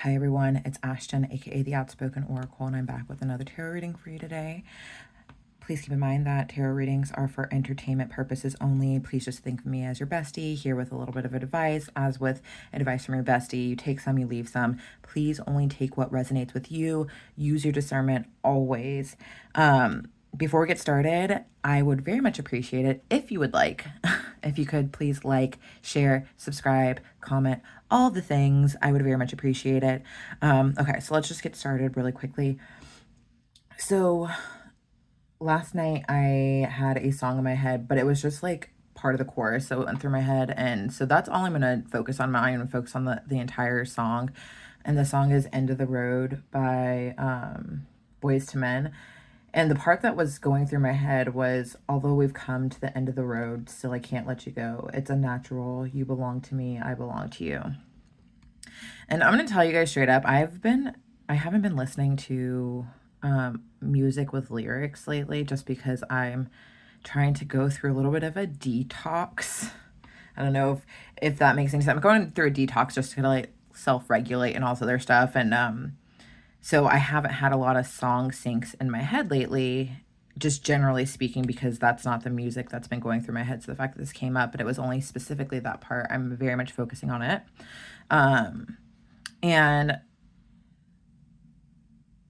Hi everyone, it's Ashton, aka the Outspoken Oracle, and I'm back with another tarot reading for you today. Please keep in mind that tarot readings are for entertainment purposes only. Please just think of me as your bestie, here with a little bit of advice. As with advice from your bestie, you take some, you leave some. Please only take what resonates with you. Use your discernment always. Before we get started, I would very much appreciate it if you would if you could please like, share, subscribe, comment, all the things. I would very much appreciate it. Okay, so let's just get started really quickly. So last night I had a song in my head, but it was just like part of the chorus, so it went through my head, and so that's all I'm gonna focus on. I'm gonna focus on the entire song, and the song is "End of the Road" by Boyz II Men. And the part that was going through my head was, although we've come to the end of the road, still I can't let you go. It's unnatural. You belong to me. I belong to you. And I'm going to tell you guys straight up, I haven't been listening to music with lyrics lately just because I'm trying to go through a little bit of a detox. I don't know if that makes any sense. I'm going through a detox just to like self-regulate and all this other stuff. And so I haven't had a lot of song syncs in my head lately, just generally speaking, because that's not the music that's been going through my head. So the fact that this came up, but it was only specifically that part, I'm very much focusing on it. And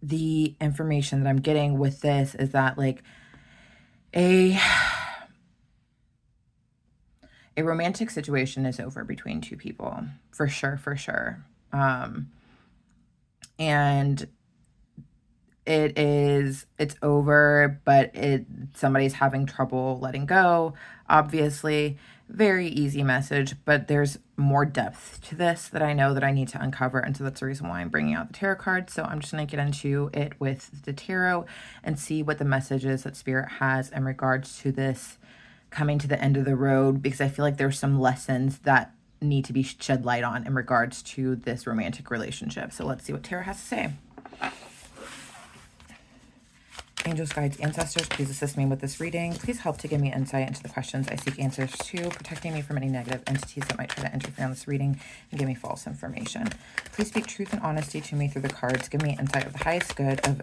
the information that I'm getting with this is that like a romantic situation is over between two people, for sure, for sure. And it's over, but somebody's having trouble letting go, obviously. Very easy message, but there's more depth to this that I know that I need to uncover, and so that's the reason why I'm bringing out the tarot cards. So I'm just going to get into it with the tarot and see what the message is that Spirit has in regards to this coming to the end of the road, because I feel like there's some lessons that need to be shed light on in regards to this romantic relationship. So let's see what tarot has to say. Angels, guides, ancestors, please assist me with this reading. Please help to give me insight into the questions I seek answers to, protecting me from any negative entities that might try to interfere in this reading and give me false information. Please speak truth and honesty to me through the cards. Give me insight of the highest good of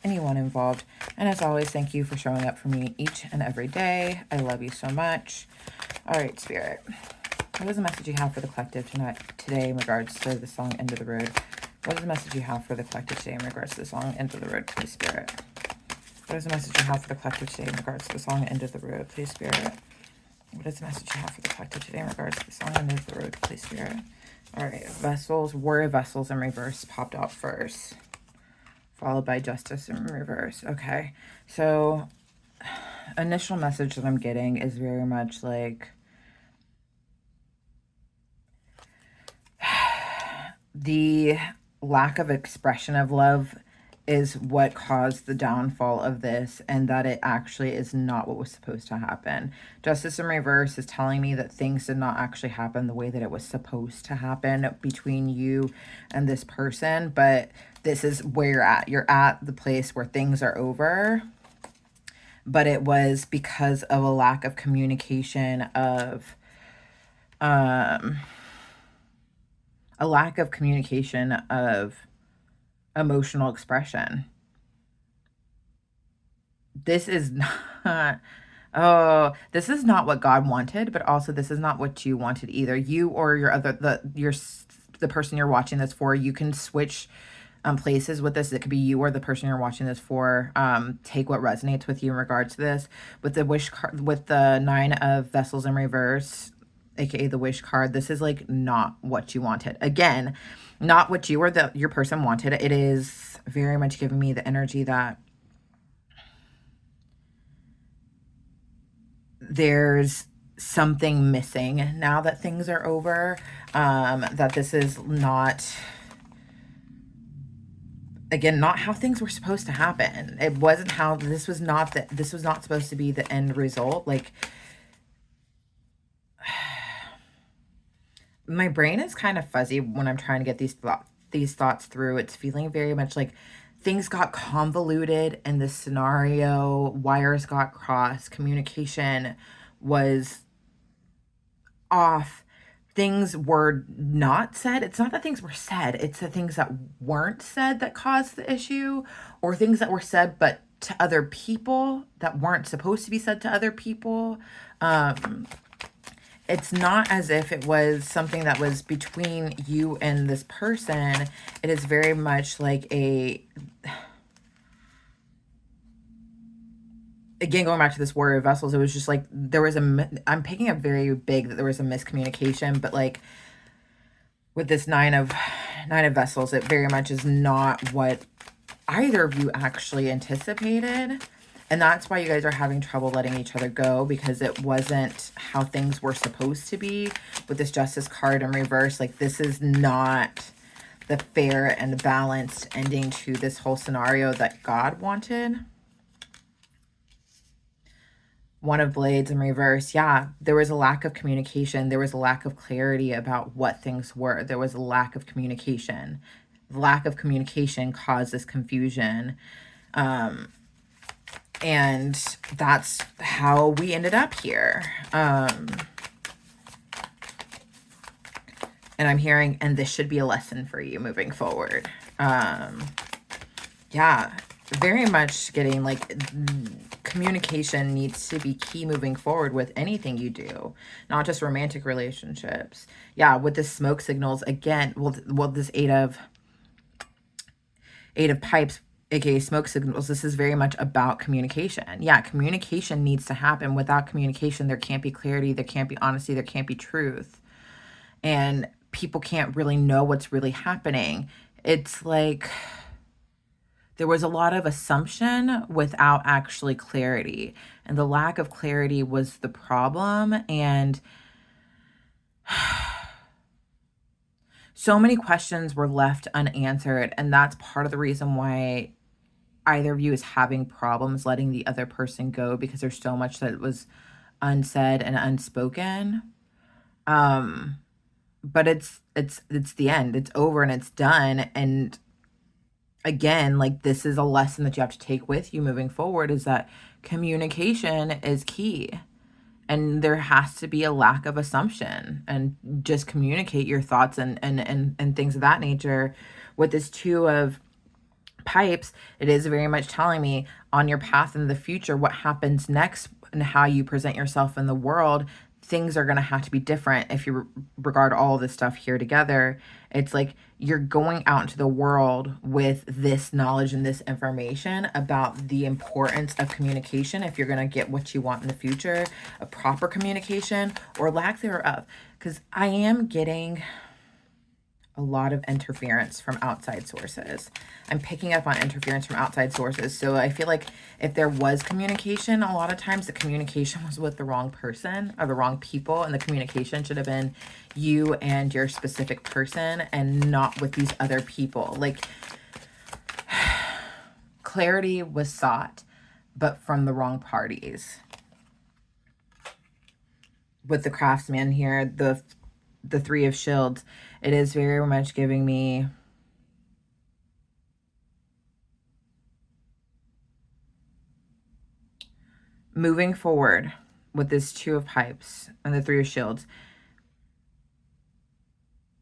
anyone involved. And as always, thank you for showing up for me each and every day. I love you so much. All right, Spirit. What is the message you have for the collective today in regards to the song End of the Road? What is the message you have for the collective today in regards to the song End of the Road, please, Spirit? What is the message you have for the collective today in regards to the song End of the Road, please, Spirit? What is the message you have for the collective today in regards to the song End of the Road, please, Spirit? All right, Vessels, Warrior Vessels in reverse popped out first, followed by Justice in reverse. Okay, so initial message that I'm getting is very much like the lack of expression of love is what caused the downfall of this, and that it actually is not what was supposed to happen. Justice in reverse is telling me that things did not actually happen the way that it was supposed to happen between you and this person, but this is where you're at. You're at the place where things are over, but it was because of a lack of communication of a lack of communication of emotional expression. This is not, oh, this is not what God wanted, but also this is not what you wanted either. You or the person you're watching this for, you can switch places with this. It could be you or the person you're watching this for. Take what resonates with you in regards to this. With the wish card, with the 9 of Vessels in reverse, aka the wish card, this is like not what you wanted. Again, not what you or your person wanted. It is very much giving me the energy that there's something missing now that things are over, that this is not, again, not how things were supposed to happen. It wasn't how, this was not supposed to be the end result. Like, my brain is kind of fuzzy when I'm trying to get these thoughts through. It's feeling very much like things got convoluted in this scenario. Wires got crossed. Communication was off. things were not said. It's not that things were said, it's the things that weren't said that caused the issue, or things that were said but to other people that weren't supposed to be said to other people. Um, it's not as if it was something that was between you and this person. It is very much like again, going back to this Warrior of Vessels, it was just like there was I'm picking up very big that there was a miscommunication, but like with this nine of Vessels, it very much is not what either of you actually anticipated. And that's why you guys are having trouble letting each other go, because it wasn't how things were supposed to be. With this Justice card in reverse, like this is not the fair and balanced ending to this whole scenario that God wanted. One of Blades in reverse, yeah, there was a lack of communication. There was a lack of clarity about what things were. There was a lack of communication. The lack of communication caused this confusion. And that's how we ended up here. And I'm hearing, and this should be a lesson for you moving forward. Yeah, very much getting like communication needs to be key moving forward with anything you do, not just romantic relationships. Yeah, with the smoke signals again, well this eight of pipes, aka smoke signals, this is very much about communication. Yeah, communication needs to happen. Without communication, there can't be clarity, there can't be honesty, there can't be truth. And people can't really know what's really happening. It's like there was a lot of assumption without actually clarity. And the lack of clarity was the problem. And so many questions were left unanswered. And that's part of the reason why either of you is having problems letting the other person go, because there's so much that was unsaid and unspoken. But it's the end. It's over and it's done. And again, like this is a lesson that you have to take with you moving forward, is that communication is key. And there has to be a lack of assumption, and just communicate your thoughts and things of that nature. With this two of pipes, it is very much telling me on your path in the future, what happens next and how you present yourself in the world, things are going to have to be different. If you regard all this stuff here together, it's like you're going out into the world with this knowledge and this information about the importance of communication if you're going to get what you want in the future, a proper communication or lack thereof. Because I am getting a lot of interference from outside sources. I'm picking up on interference from outside sources. So I feel like if there was communication, a lot of times the communication was with the wrong person or the wrong people, and the communication should have been you and your specific person and not with these other people. Like clarity was sought, but from the wrong parties. With the craftsman here, the Three of Shields, it is very much giving me moving forward with this Two of Pipes and the Three of Shields.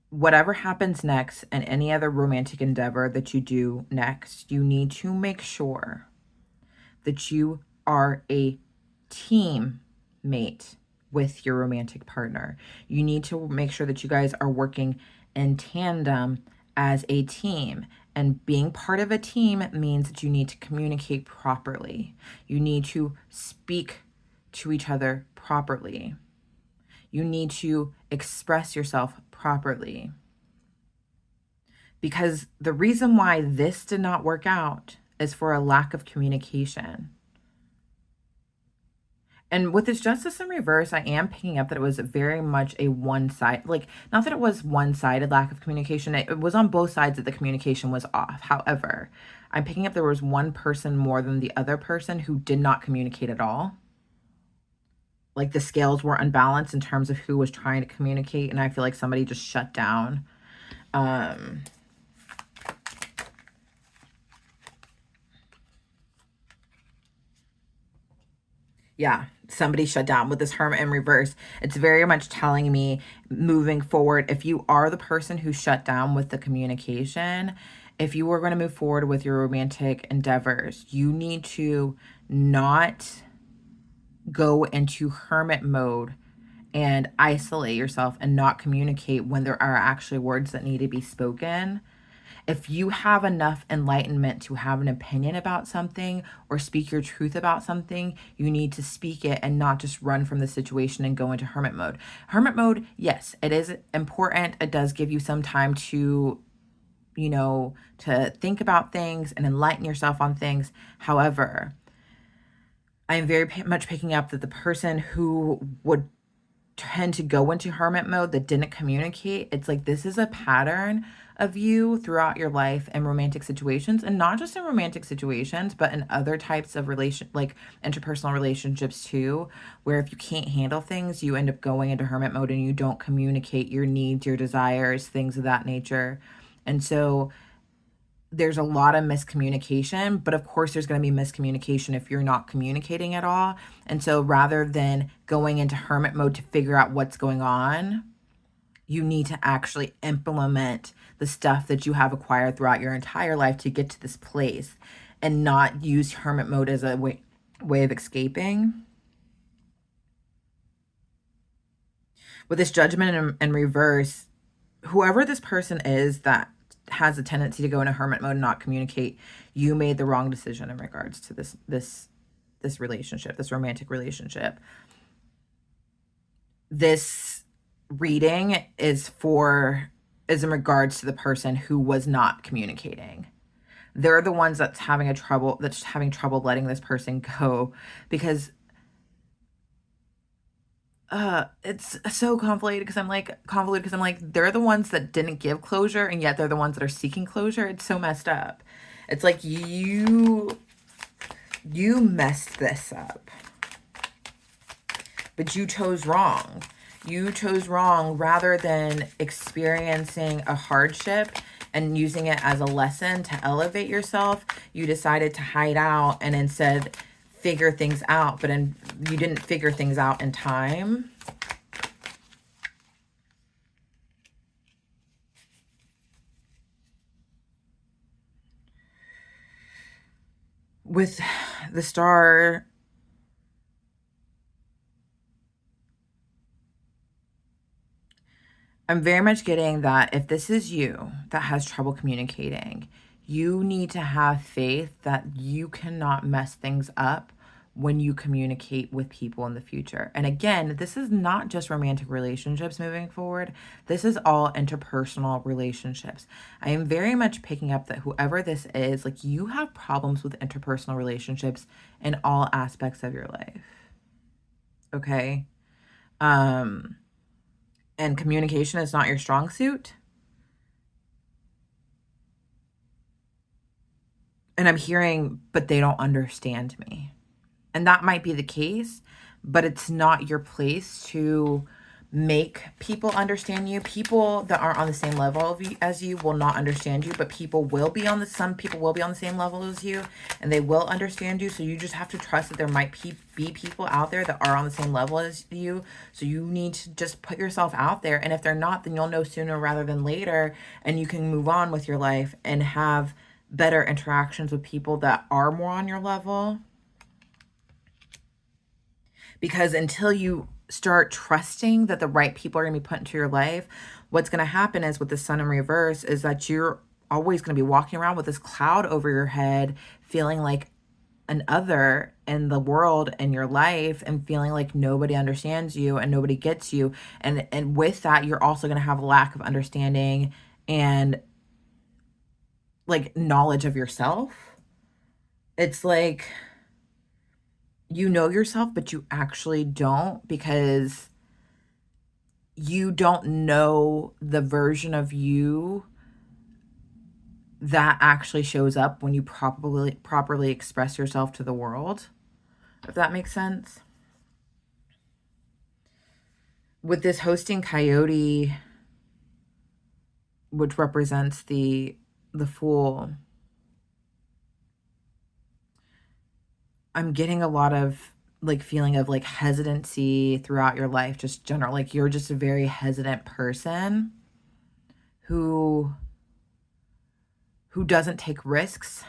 Whatever happens next and any other romantic endeavor that you do next, you need to make sure that you are a teammate with your romantic partner. You need to make sure that you guys are working in tandem as a team. And being part of a team means that you need to communicate properly. You need to speak to each other properly. You need to express yourself properly. Because the reason why this did not work out is for a lack of communication. And with this Justice in reverse, I am picking up that it was very much a one-side, like, not that it was one-sided lack of communication. It was on both sides that the communication was off. However, I'm picking up there was one person more than the other person who did not communicate at all. Like the scales were unbalanced in terms of who was trying to communicate. And I feel like somebody just shut down. Yeah, somebody shut down with this Hermit in reverse. It's very much telling me moving forward, if you are the person who shut down with the communication, if you are going to move forward with your romantic endeavors, you need to not go into hermit mode and isolate yourself and not communicate when there are actually words that need to be spoken. If you have enough enlightenment to have an opinion about something or speak your truth about something, you need to speak it and not just run from the situation and go into hermit mode. Hermit mode, yes, it is important. It does give you some time to, to think about things and enlighten yourself on things. However, I am very much picking up that the person who would tend to go into hermit mode that didn't communicate, it's like this is a pattern of you throughout your life in romantic situations, and not just in romantic situations but in other types of relation, like interpersonal relationships too, where if you can't handle things you end up going into hermit mode and you don't communicate your needs, your desires, things of that nature. And so there's a lot of miscommunication, but of course there's going to be miscommunication if you're not communicating at all. And so rather than going into hermit mode to figure out what's going on, you need to actually implement the stuff that you have acquired throughout your entire life to get to this place, and not use hermit mode as a way of escaping. With this judgment in reverse, whoever this person is that has a tendency to go into hermit mode and not communicate, you made the wrong decision in regards to this relationship, this romantic relationship. This reading is in regards to the person who was not communicating. They're the ones that's having trouble letting this person go, because it's so convoluted because I'm like they're the ones that didn't give closure, and yet they're the ones that are seeking closure. It's so messed up. It's like you messed this up, but you chose wrong. You chose wrong. Rather than experiencing a hardship and using it as a lesson to elevate yourself, you decided to hide out and instead figure things out, but you didn't figure things out in time. With the star, I'm very much getting that if this is you that has trouble communicating, you need to have faith that you cannot mess things up when you communicate with people in the future. And again, this is not just romantic relationships moving forward. This is all interpersonal relationships. I am very much picking up that whoever this is, like, you have problems with interpersonal relationships in all aspects of your life. Okay? And communication is not your strong suit. And I'm hearing, but they don't understand me. And that might be the case, but it's not your place to make people understand you. People that aren't on the same level as you will not understand you, but some people will be on the same level as you, and they will understand you. So you just have to trust that there might be people out there that are on the same level as you. So you need to just put yourself out there. And if they're not, then you'll know sooner rather than later, and you can move on with your life and have better interactions with people that are more on your level. Because until you start trusting that the right people are going to be put into your life, what's going to happen is with the sun in reverse is that you're always going to be walking around with this cloud over your head, feeling like an other in the world and your life, and feeling like nobody understands you and nobody gets you. And with that, you're also going to have a lack of understanding and like knowledge of yourself. It's like you know yourself, but you actually don't, because you don't know the version of you that actually shows up when you properly express yourself to the world, if that makes sense. With this hosting coyote, which represents the Fool, I'm getting a lot of like feeling of like hesitancy throughout your life, just general, like you're just a very hesitant person who doesn't take risks,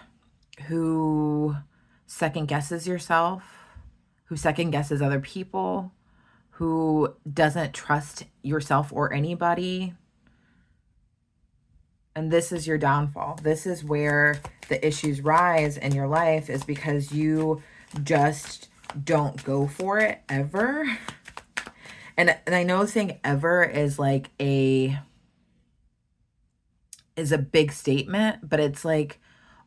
who second guesses yourself, who second guesses other people, who doesn't trust yourself or anybody. And this is your downfall. This is where the issues rise in your life, is because you just don't go for it ever. And I know saying ever is like is a big statement, but it's like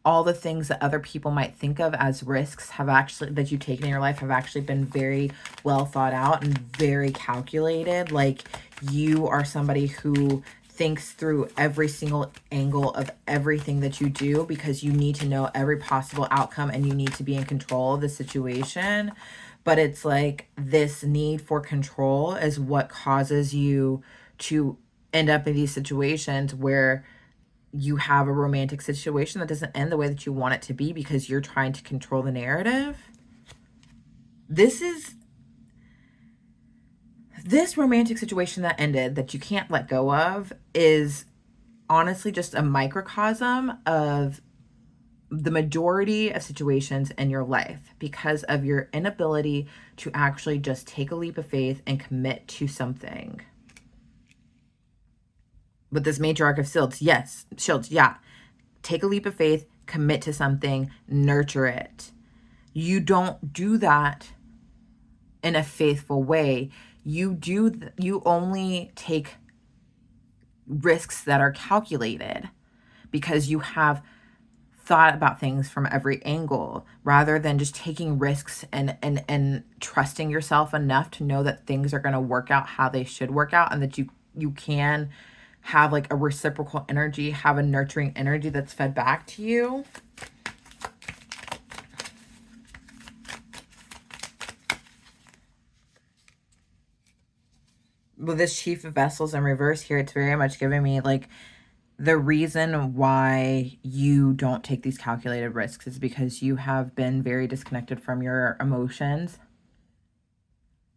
all the things that other people might think of as risks have actually, that you've taken in your life, have actually been very well thought out and very calculated. Like you are somebody who thinks through every single angle of everything that you do, because you need to know every possible outcome and you need to be in control of the situation. But it's like this need for control is what causes you to end up in these situations where you have a romantic situation that doesn't end the way that you want it to be, because you're trying to control the narrative. This romantic situation that ended, that you can't let go of, is honestly just a microcosm of the majority of situations in your life, because of your inability to actually just take a leap of faith and commit to something. With this matriarch of shields, yeah. Take a leap of faith, commit to something, nurture it. You don't do that in a faithful way. You only take risks that are calculated because you have thought about things from every angle, rather than just taking risks and trusting yourself enough to know that things are going to work out how they should work out, and that you can have like a reciprocal energy, have a nurturing energy that's fed back to you. With this Chief of Vessels in reverse here, it's very much giving me like the reason why you don't take these calculated risks is because you have been very disconnected from your emotions.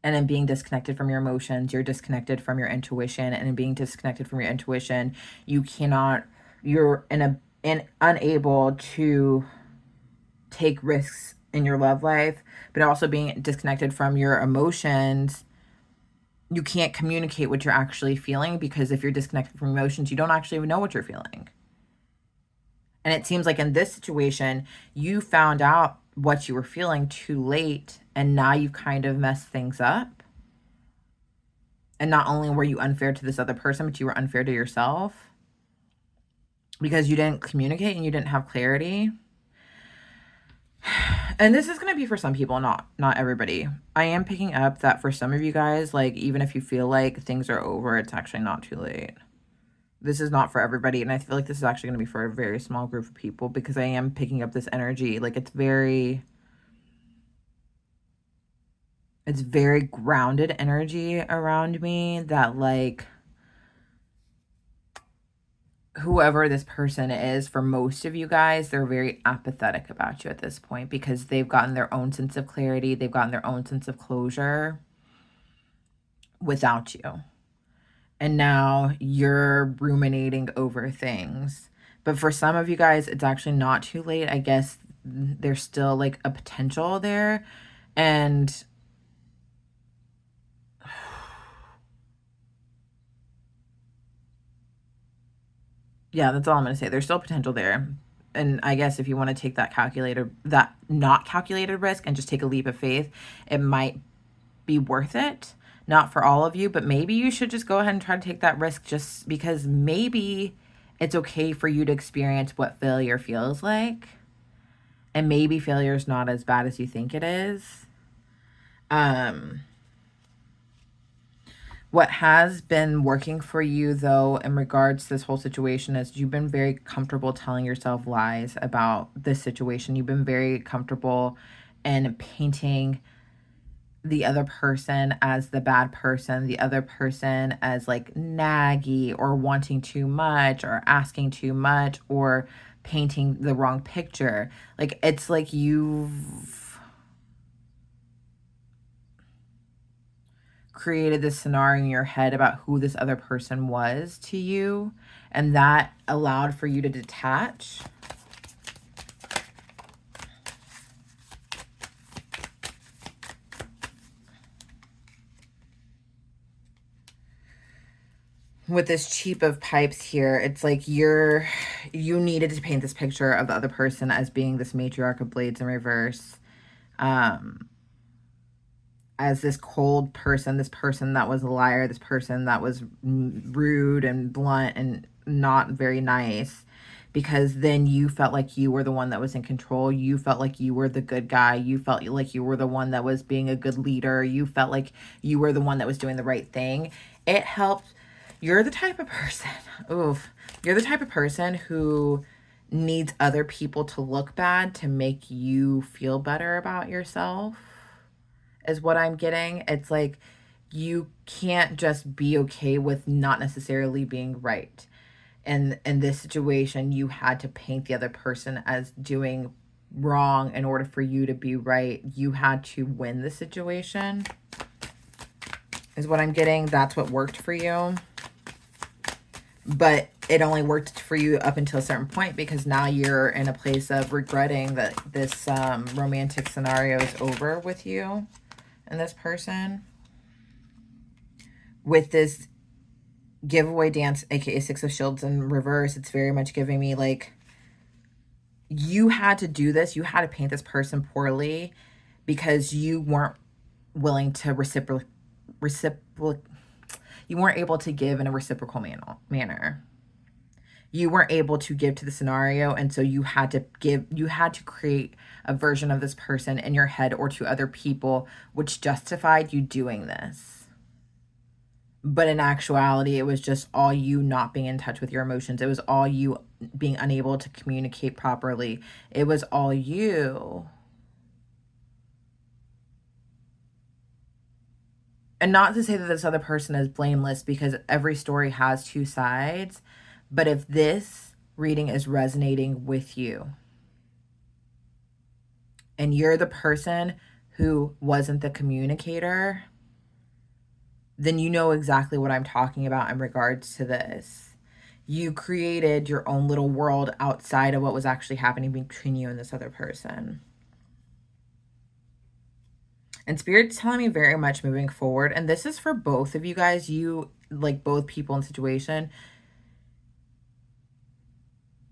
And in being disconnected from your emotions, you're disconnected from your intuition. And in being disconnected from your intuition, you're unable to take risks in your love life. But also being disconnected from your emotions, you can't communicate what you're actually feeling, because if you're disconnected from emotions, you don't actually even know what you're feeling. And it seems like in this situation, you found out what you were feeling too late, and now you kind of messed things up. And not only were you unfair to this other person, but you were unfair to yourself, because you didn't communicate and you didn't have clarity. And this is going to be for some people, not everybody. I am picking up that for some of you guys, like, even if you feel like things are over, it's actually not too late. This is not for everybody, and I feel like this is actually going to be for a very small group of people, because I am picking up this energy. Like, it's very grounded energy around me, that like whoever this person is, for most of you guys, they're very apathetic about you at this point, because they've gotten their own sense of clarity, they've gotten their own sense of closure without you. And now you're ruminating over things. But for some of you guys, it's actually not too late. I guess there's still like a potential there. And yeah, that's all I'm going to say. There's still potential there. And I guess if you want to take that not calculated risk and just take a leap of faith, it might be worth it. Not for all of you, but maybe you should just go ahead and try to take that risk, just because maybe it's okay for you to experience what failure feels like. And maybe failure is not as bad as you think it is. What has been working for you, though, in regards to this whole situation, is you've been very comfortable telling yourself lies about this situation. You've been very comfortable in painting the other person as the bad person, the other person as like naggy or wanting too much or asking too much or painting the wrong picture. Like, it's like you've created this scenario in your head about who this other person was to you, and that allowed for you to detach. With this Cheap of Pipes here, it's like you needed to paint this picture of the other person as being this Matriarch of Blades in reverse, as this cold person, this person that was a liar, this person that was rude and blunt and not very nice, because then you felt like you were the one that was in control. You felt like you were the good guy. You felt like you were the one that was being a good leader. You felt like you were the one that was doing the right thing. It helped. You're the type of person, you're the type of person who needs other people to look bad to make you feel better about yourself, is what I'm getting. It's like you can't just be okay with not necessarily being right. And in this situation, you had to paint the other person as doing wrong in order for you to be right. You had to win the situation, is what I'm getting. That's what worked for you. But it only worked for you up until a certain point, because now you're in a place of regretting that this romantic scenario is over with you and this person. With this giveaway dance, aka Six of Shields in reverse, it's very much giving me like you had to do this. You had to paint this person poorly because you weren't willing to you weren't able to give in a reciprocal manner. You weren't able to give to the scenario, and so you had to create a version of this person in your head or to other people which justified you doing this. But in actuality, it was just all you not being in touch with your emotions. It was all you being unable to communicate properly. It was all you. And not to say that this other person is blameless, because every story has two sides. But if this reading is resonating with you and you're the person who wasn't the communicator, then you know exactly what I'm talking about in regards to this. You created your own little world outside of what was actually happening between you and this other person. And Spirit's telling me very much moving forward, and this is for both of you guys, you, like both people in the situation,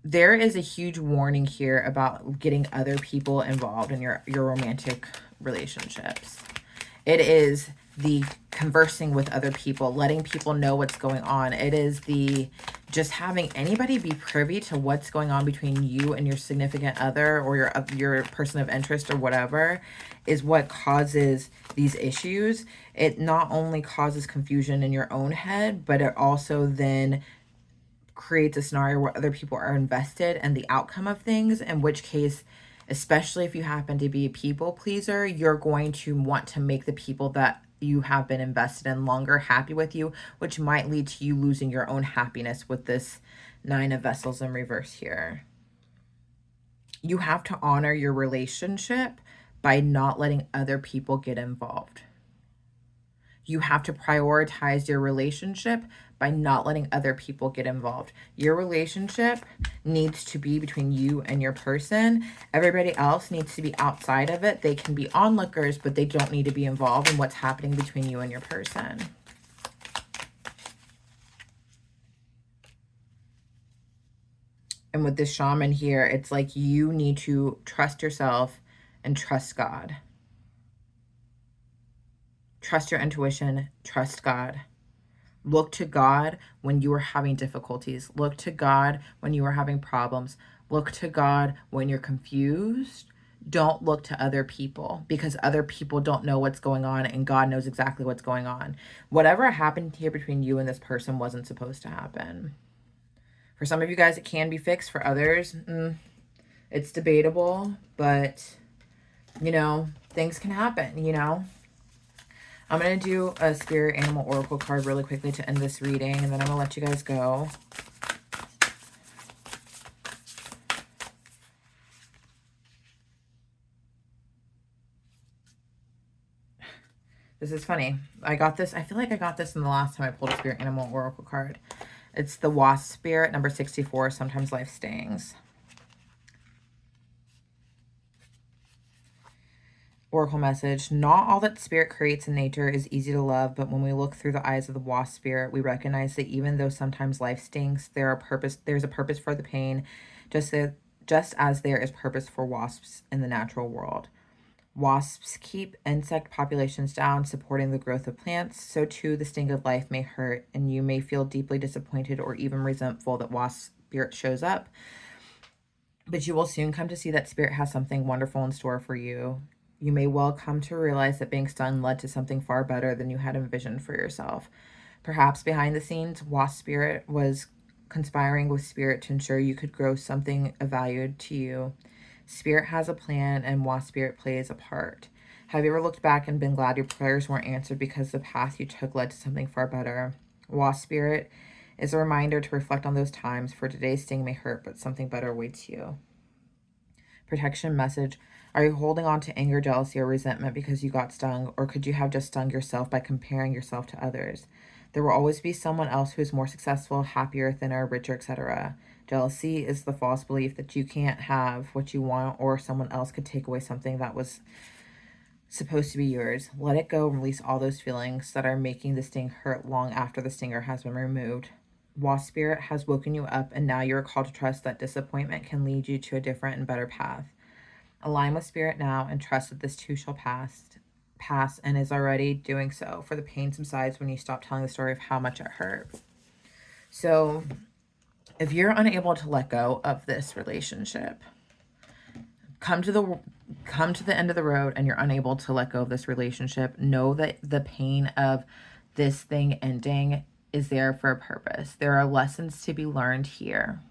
there is a huge warning here about getting other people involved in your romantic relationships. It is the conversing with other people, letting people know what's going on. It is the just having anybody be privy to what's going on between you and your significant other or your person of interest or whatever is what causes these issues. It not only causes confusion in your own head, but it also then creates a scenario where other people are invested in the outcome of things, in which case, especially if you happen to be a people pleaser, you're going to want to make the people that you have been invested in longer happy with you, which might lead to you losing your own happiness with this Nine of Vessels in reverse here. You have to honor your relationship by not letting other people get involved. You have to prioritize your relationship by not letting other people get involved. Your relationship needs to be between you and your person. Everybody else needs to be outside of it. They can be onlookers, but they don't need to be involved in what's happening between you and your person. And with this shaman here, it's like you need to trust yourself and trust God. Trust your intuition, trust God. Look to God when you are having difficulties. Look to God when you are having problems. Look to God when you're confused. Don't look to other people, because other people don't know what's going on and God knows exactly what's going on. Whatever happened here between you and this person wasn't supposed to happen. For some of you guys, it can be fixed. For others, it's debatable, but, you know, things can happen, you know. I'm going to do a Spirit Animal Oracle card really quickly to end this reading, and then I'm going to let you guys go. This is funny. I got this. I feel like I got this in the last time I pulled a Spirit Animal Oracle card. It's the Wasp Spirit, number 64. Sometimes life stings. Oracle message. Not all that spirit creates in nature is easy to love, but when we look through the eyes of the wasp spirit, we recognize that even though sometimes life stings, there's a purpose for the pain, just as there is purpose for wasps in the natural world. Wasps keep insect populations down, supporting the growth of plants. So too, the sting of life may hurt, and you may feel deeply disappointed or even resentful that wasp spirit shows up. But you will soon come to see that spirit has something wonderful in store for you. You may well come to realize that being stung led to something far better than you had envisioned for yourself. Perhaps behind the scenes, wasp spirit was conspiring with spirit to ensure you could grow something of value to you. Spirit has a plan, and wasp spirit plays a part. Have you ever looked back and been glad your prayers weren't answered because the path you took led to something far better? Wasp spirit is a reminder to reflect on those times, for today's sting may hurt, but something better awaits you. Protection message. Are you holding on to anger, jealousy, or resentment because you got stung? Or could you have just stung yourself by comparing yourself to others? There will always be someone else who is more successful, happier, thinner, richer, etc. Jealousy is the false belief that you can't have what you want, or someone else could take away something that was supposed to be yours. Let it go and release all those feelings that are making the sting hurt long after the stinger has been removed. Wasp spirit has woken you up, and now you're called to trust that disappointment can lead you to a different and better path. Align with spirit now and trust that this too shall pass, and is already doing so, for the pain subsides when you stop telling the story of how much it hurt. So if you're unable to let go of this relationship, come to the end of the road and you're unable to let go of this relationship, know that the pain of this thing ending is there for a purpose. There are lessons to be learned here.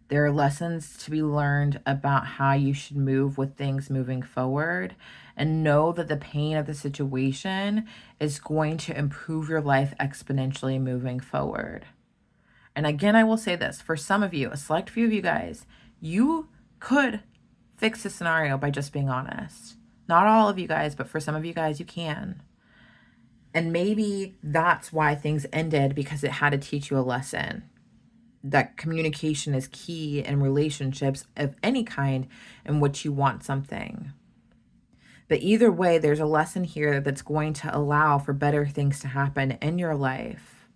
There are lessons to be learned about how you should move with things moving forward, and know that the pain of the situation is going to improve your life exponentially moving forward. And again, I will say this, for some of you, a select few of you guys, you could fix the scenario by just being honest. Not all of you guys, but for some of you guys, you can. And maybe that's why things ended, because it had to teach you a lesson. That communication is key in relationships of any kind in which you want something. But either way, there's a lesson here that's going to allow for better things to happen in your life.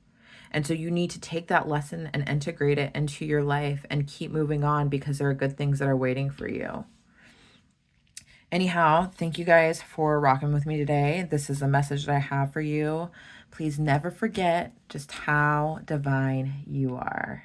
And so you need to take that lesson and integrate it into your life and keep moving on, because there are good things that are waiting for you. Anyhow, thank you guys for rocking with me today. This is a message that I have for you. Please never forget just how divine you are.